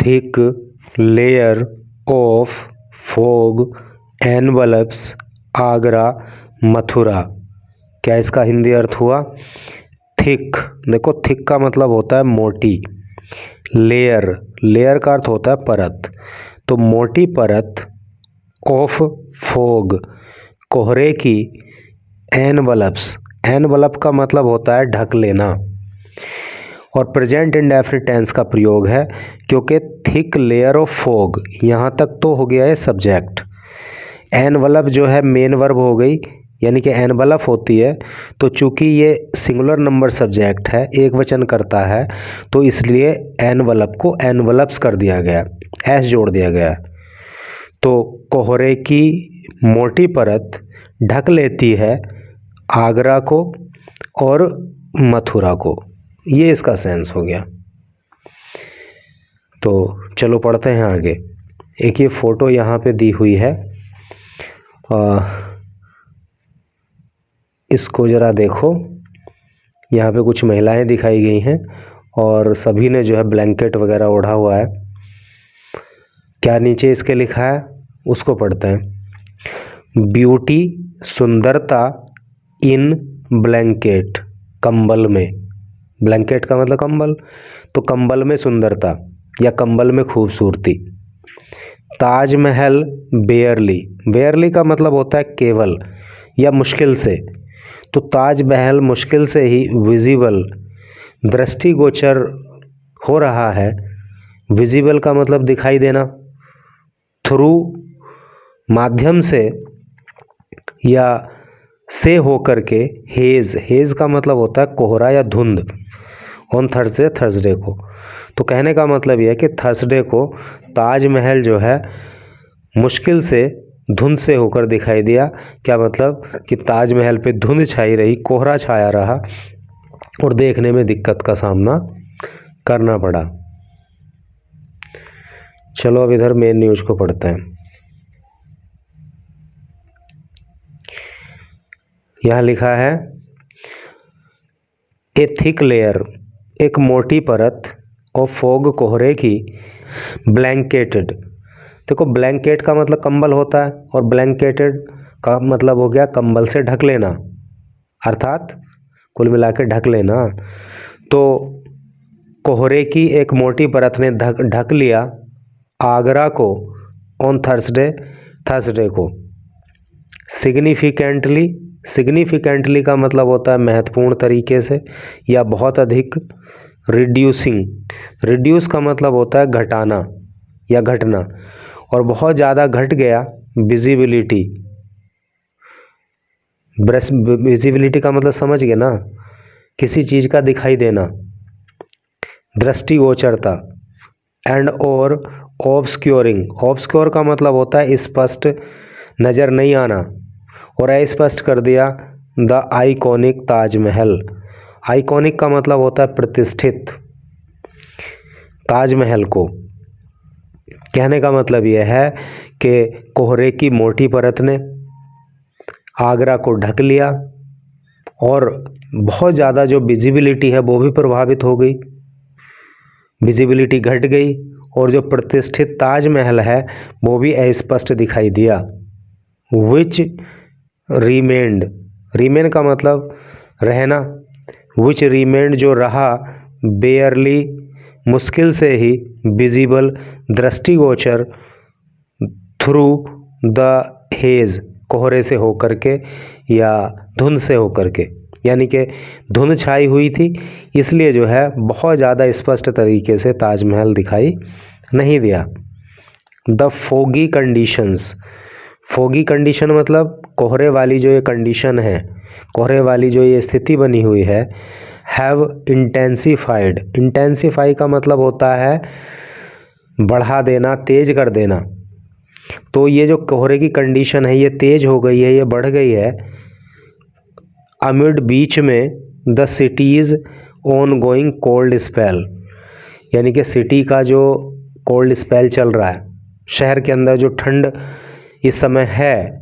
Thick layer of fog envelopes Agra Mathura. क्या इसका हिंदी अर्थ हुआ? थिक, देखो थिक का मतलब होता है मोटी, लेयर, लेयर का अर्थ होता है परत, तो मोटी परत ऑफ फॉग, कोहरे की, एनवलप्स, एनवलप का मतलब होता है ढक लेना, और प्रेजेंट इंडेफिनिट टेंस का प्रयोग है क्योंकि थिक लेयर ऑफ फॉग, यहाँ तक तो हो गया है सब्जेक्ट। एनवलप जो है मेन वर्ब हो गई, यानी कि एनवलप होती है, तो चूंकि ये सिंगुलर नंबर सब्जेक्ट है, एक वचन करता है, तो इसलिए एनवलप को एनवलप्स कर दिया गया, एस जोड़ दिया गया। तो कोहरे की मोटी परत ढक लेती है आगरा को और मथुरा को, ये इसका सेंस हो गया। तो चलो पढ़ते हैं आगे। एक ये फोटो यहाँ पे दी हुई है, इसको ज़रा देखो, यहाँ पे कुछ महिलाएं दिखाई गई हैं और सभी ने जो है ब्लैंकेट वगैरह ओढ़ा हुआ है। क्या नीचे इसके लिखा है उसको पढ़ते हैं। ब्यूटी, सुंदरता, इन ब्लैंकेट, कंबल में, ब्लैंकेट का मतलब कंबल, तो कंबल में सुंदरता या कंबल में खूबसूरती। ताजमहल बेयरली, बेयरली का मतलब होता है केवल या मुश्किल से, तो ताजमहल मुश्किल से ही विजिबल, दृष्टिगोचर हो रहा है। विजिबल का मतलब दिखाई देना, थ्रू माध्यम से या से होकर के, हेज, हेज का मतलब होता है कोहरा या धुंध, ऑन थर्सडे, थर्सडे को। तो कहने का मतलब यह है कि थर्सडे को ताजमहल जो है मुश्किल से धुंध से होकर दिखाई दिया। क्या मतलब कि ताजमहल पे धुंध छाई रही, कोहरा छाया रहा और देखने में दिक्कत का सामना करना पड़ा। चलो अब इधर मेन न्यूज को पढ़ते हैं। यहाँ लिखा है ए थिक लेयर, एक मोटी परत, ऑफ फॉग, कोहरे की, ब्लैंकेटेड, देखो ब्लैंकेट का मतलब कंबल होता है और ब्लैंकेटेड का मतलब हो गया कंबल से ढक लेना, अर्थात कुल मिला के ढक लेना। तो कोहरे की एक मोटी परत ने ढक लिया आगरा को ऑन थर्सडे, थर्सडे को। सिग्निफिकेंटली, सिग्निफिकेंटली का मतलब होता है महत्वपूर्ण तरीके से या बहुत अधिक। रिड्यूसिंग, रिड्यूस का मतलब होता है घटाना या घटना, और बहुत ज़्यादा घट गया। विजिबिलिटी, विजिबिलिटी का मतलब समझ गए ना, किसी चीज़ का दिखाई देना। दृष्टिगोचरता, एंड और ऑब्सक्योरिंग, ऑब्सक्योर का मतलब होता है स्पष्ट, नज़र नहीं आना, और अस्पष्ट कर दिया द आइकॉनिक ताजमहल। आइकॉनिक का मतलब होता है प्रतिष्ठित, ताजमहल को। कहने का मतलब यह है कि कोहरे की मोटी परत ने आगरा को ढक लिया और बहुत ज़्यादा जो विजिबिलिटी है वो भी प्रभावित हो गई, विजिबिलिटी घट गई, और जो प्रतिष्ठित ताजमहल है वो भी अस्पष्ट दिखाई दिया। विच रिमेंड, रिमेन का मतलब रहना, विच रिमेंड जो रहा, बेयरली मुश्किल से ही, विजिबल दृष्टिगोचर, थ्रू द हेज कोहरे से होकर के या धुंध से होकर के, यानी कि धुंध छाई हुई थी इसलिए जो है बहुत ज़्यादा स्पष्ट तरीके से ताजमहल दिखाई नहीं दिया। The foggy conditions, foggy condition मतलब कोहरे वाली जो ये कंडीशन है, कोहरे वाली जो ये स्थिति बनी हुई है, हैव इंटेंसिफाइड, इंटेंसिफाई का मतलब होता है बढ़ा देना, तेज कर देना। तो ये जो कोहरे की कंडीशन है ये तेज हो गई है, ये बढ़ गई है। अमिड, बीच में, the cities on going cold spell, यानी कि सिटी का जो कोल्ड स्पेल चल रहा है, शहर के अंदर जो ठंड इस समय है,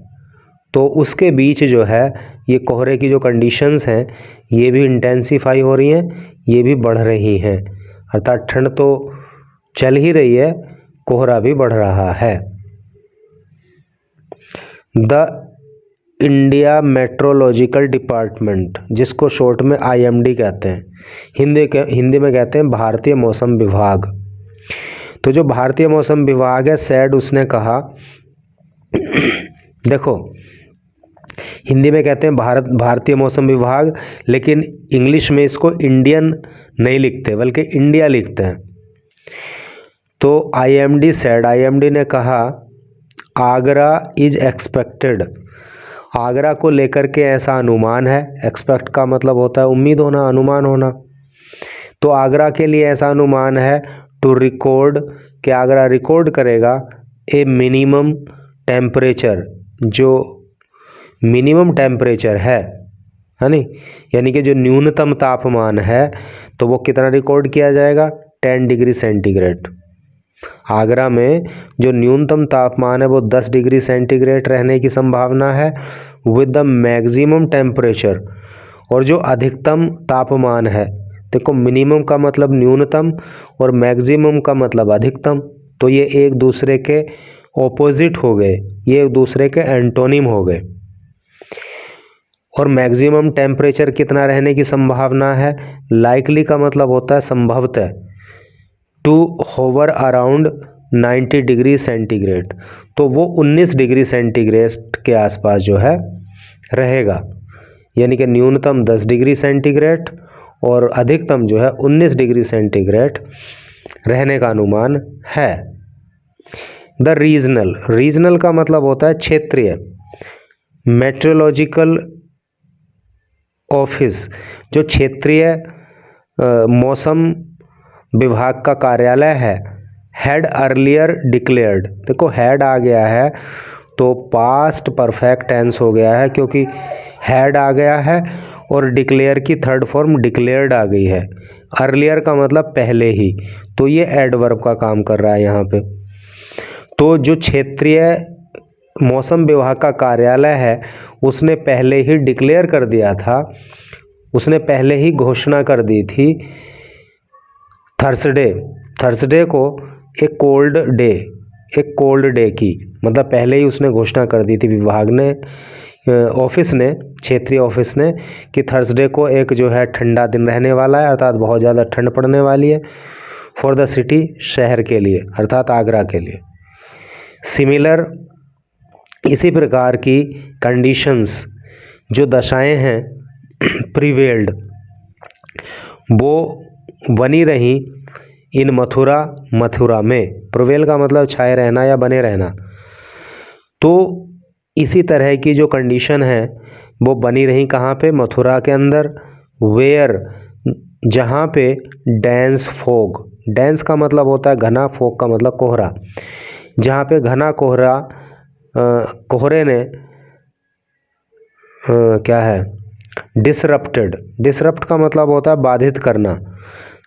तो उसके बीच जो है ये कोहरे की जो कंडीशंस हैं ये भी इंटेंसिफाई हो रही हैं, ये भी बढ़ रही हैं। अर्थात ठंड तो चल ही रही है, कोहरा भी बढ़ रहा है। द इंडिया मेट्रोलॉजिकल डिपार्टमेंट, जिसको शॉर्ट में IMD कहते हैं, हिंदी में कहते हैं भारतीय मौसम विभाग। तो जो भारतीय मौसम विभाग है, सैड उसने कहा, देखो हिंदी में कहते हैं भारतीय मौसम विभाग, लेकिन इंग्लिश में इसको इंडियन नहीं लिखते बल्कि इंडिया लिखते हैं। तो IMD सैड, IMD ने कहा आगरा इज एक्सपेक्टेड, आगरा को लेकर के ऐसा अनुमान है। एक्सपेक्ट का मतलब होता है उम्मीद होना, अनुमान होना। तो आगरा के लिए ऐसा अनुमान है टू रिकॉर्ड, कि आगरा रिकॉर्ड करेगा ए मिनिमम टेम्परेचर, जो मिनिमम टेम्परेचर है नहीं, यानी कि जो न्यूनतम तापमान है, तो वो कितना रिकॉर्ड किया जाएगा, 10 डिग्री सेंटीग्रेड। आगरा में जो न्यूनतम तापमान है वो 10 डिग्री सेंटीग्रेड रहने की संभावना है विद द मैक्सिमम टेम्परेचर। और जो अधिकतम तापमान है, देखो मिनिमम का मतलब न्यूनतम और मैक्सिमम का मतलब अधिकतम, तो ये एक दूसरे के ऑपोजिट हो गए, ये एक दूसरे के एंटोनिम हो गए। और मैक्सिमम टेम्परेचर कितना रहने की संभावना है, लाइकली का मतलब होता है संभवतः, to hover around 90 degree centigrade, तो वो 19 डिग्री सेंटीग्रेड के आसपास जो है रहेगा, यानी कि न्यूनतम 10 डिग्री सेंटीग्रेड और अधिकतम जो है 19 डिग्री सेंटीग्रेड रहने का अनुमान है। द रीजनल, रीजनल का मतलब होता है क्षेत्रीय। मेट्रोलॉजिकल ऑफिस, जो क्षेत्रीय मौसम विभाग का कार्यालय है, हैड अर्लियर डिक्लेयर्ड, देखो हैड आ गया है तो पास्ट परफेक्ट टेंस हो गया है, क्योंकि हैड आ गया है और डिक्लेयर की थर्ड फॉर्म डिक्लेयर्ड आ गई है। अर्लियर का मतलब पहले ही, तो ये एडवर्ब का काम कर रहा है यहाँ पे। तो जो क्षेत्रीय मौसम विभाग का कार्यालय है, उसने पहले ही डिक्लेयर कर दिया था, उसने पहले ही घोषणा कर दी थी थर्सडे को एक कोल्ड डे की, मतलब पहले ही उसने घोषणा कर दी थी विभाग ने, ऑफिस ने, क्षेत्रीय ऑफिस ने, कि थर्सडे को एक जो है ठंडा दिन रहने वाला है, अर्थात बहुत ज़्यादा ठंड पड़ने वाली है, फॉर द सिटी, शहर के लिए, अर्थात आगरा के लिए। सिमिलर, इसी प्रकार की कंडीशंस, जो दशाएं हैं, प्रिवेल्ड, वो बनी रही इन मथुरा में। प्रिवेल का मतलब छाए रहना या बने रहना। तो इसी तरह की जो कंडीशन है वो बनी रही कहाँ पे, मथुरा के अंदर। वेयर, जहाँ पे डेंस फॉग, डेंस का मतलब होता है घना, फॉग का मतलब कोहरा, जहाँ पे घना कोहरा, कोहरे ने क्या है, डिसरप्ट का मतलब होता है बाधित करना,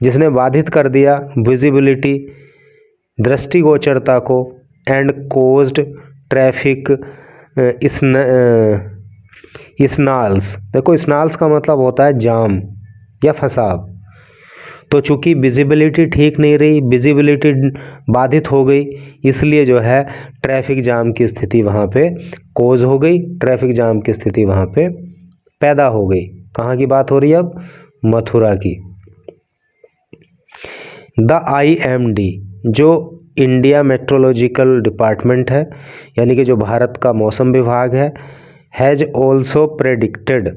जिसने बाधित कर दिया विजिबिलिटी, दृष्टिगोचरता को, एंड कोज्ड ट्रैफिक स्नॉल्स, देखो स्नॉल्स का मतलब होता है जाम या फंसाव। तो चूंकि विजिबिलिटी ठीक नहीं रही, विजिबिलिटी बाधित हो गई, इसलिए जो है ट्रैफिक जाम की स्थिति वहाँ पे कोज हो गई, ट्रैफिक जाम की स्थिति वहाँ पे पैदा हो गई। कहाँ की बात हो रही है अब, मथुरा की। द IMD, जो इंडिया मेट्रोलॉजिकल डिपार्टमेंट है, यानी कि जो भारत का मौसम विभाग है, हैज ऑल्सो प्रेडिक्टेड,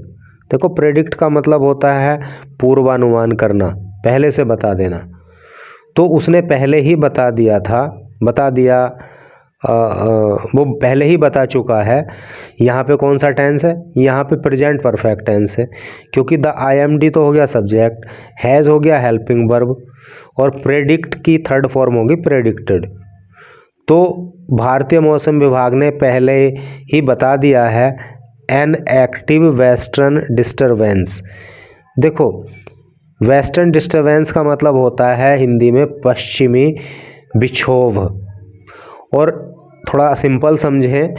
देखो प्रेडिक्ट का मतलब होता है पूर्वानुमान करना, पहले से बता देना। तो उसने पहले ही बता दिया, वो पहले ही बता चुका है। यहाँ पे कौन सा टेंस है, यहाँ पे प्रेजेंट परफेक्ट टेंस है, क्योंकि द IMD तो हो गया सब्जेक्ट, हैज़ हो गया हेल्पिंग वर्ब, और प्रेडिक्ट की थर्ड फॉर्म होगी प्रेडिक्टेड। तो भारतीय मौसम विभाग ने पहले ही बता दिया है एन एक्टिव वेस्टर्न डिस्टर्बेंस। देखो वेस्टर्न डिस्टर्बेंस का मतलब होता है हिंदी में पश्चिमी विक्षोभ, और थोड़ा सिंपल समझें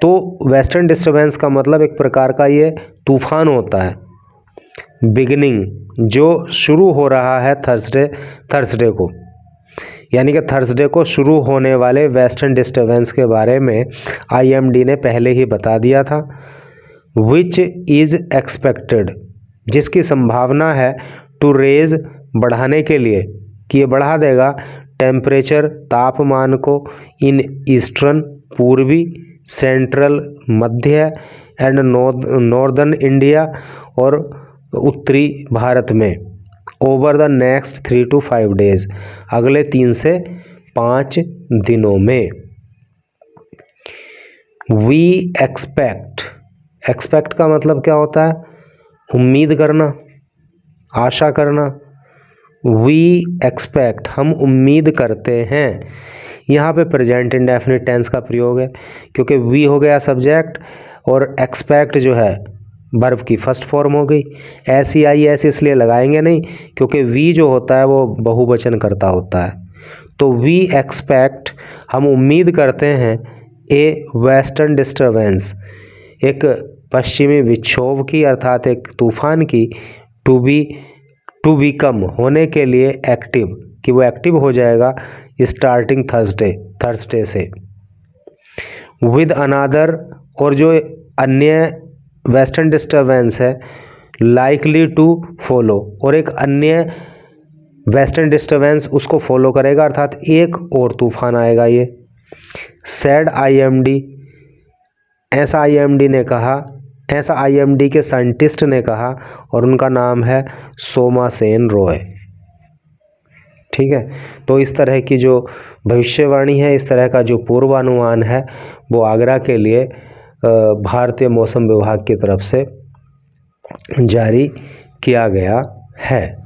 तो वेस्टर्न डिस्टर्बेंस का मतलब एक प्रकार का ये तूफान होता है, बिगिनिंग जो शुरू हो रहा है थर्सडे को, यानी कि थर्सडे को शुरू होने वाले वेस्टर्न डिस्टर्बेंस के बारे में IMD ने पहले ही बता दिया था। विच इज़ एक्सपेक्टेड, जिसकी संभावना है, टू रेज, बढ़ाने के लिए, कि ये बढ़ा देगा, टेम्परेचर, तापमान को, इन ईस्टर्न, पूर्वी, central, Madhya, and northern India, और उत्तरी भारत में, over the next 3 to 5 days, अगले 3 से 5 दिनों में। वी एक्सपेक्ट, एक्सपेक्ट का मतलब क्या होता है? उम्मीद करना, आशा करना। वी एक्सपेक्ट, हम उम्मीद करते हैं। यहाँ पे प्रेजेंट इंडेफिनिट टेंस का प्रयोग है, क्योंकि वी हो गया सब्जेक्ट और एक्सपेक्ट जो है वर्ब की फर्स्ट फॉर्म हो गई। SEIS इसलिए लगाएंगे नहीं, क्योंकि वी जो होता है वो बहुवचन करता होता है। तो वी एक्सपेक्ट, हम उम्मीद करते हैं, ए वेस्टर्न डिस्टर्बेंस, एक पश्चिमी विक्षोभ की, अर्थात एक तूफान की, टू बिकम, होने के लिए, एक्टिव, कि वो एक्टिव हो जाएगा स्टार्टिंग थर्सडे से। विद अनादर, और जो अन्य वेस्टर्न डिस्टर्बेंस है, लाइकली टू फॉलो, और एक अन्य वेस्टर्न डिस्टर्बेंस उसको फॉलो करेगा, अर्थात एक और तूफान आएगा ये। सैड IMD, ऐसा IMD ने कहा, ऐसा IMD के साइंटिस्ट ने कहा, और उनका नाम है सोमासेन रॉय। ठीक है, तो इस तरह की जो भविष्यवाणी है, इस तरह का जो पूर्वानुमान है, वो आगरा के लिए भारतीय मौसम विभाग की तरफ से जारी किया गया है।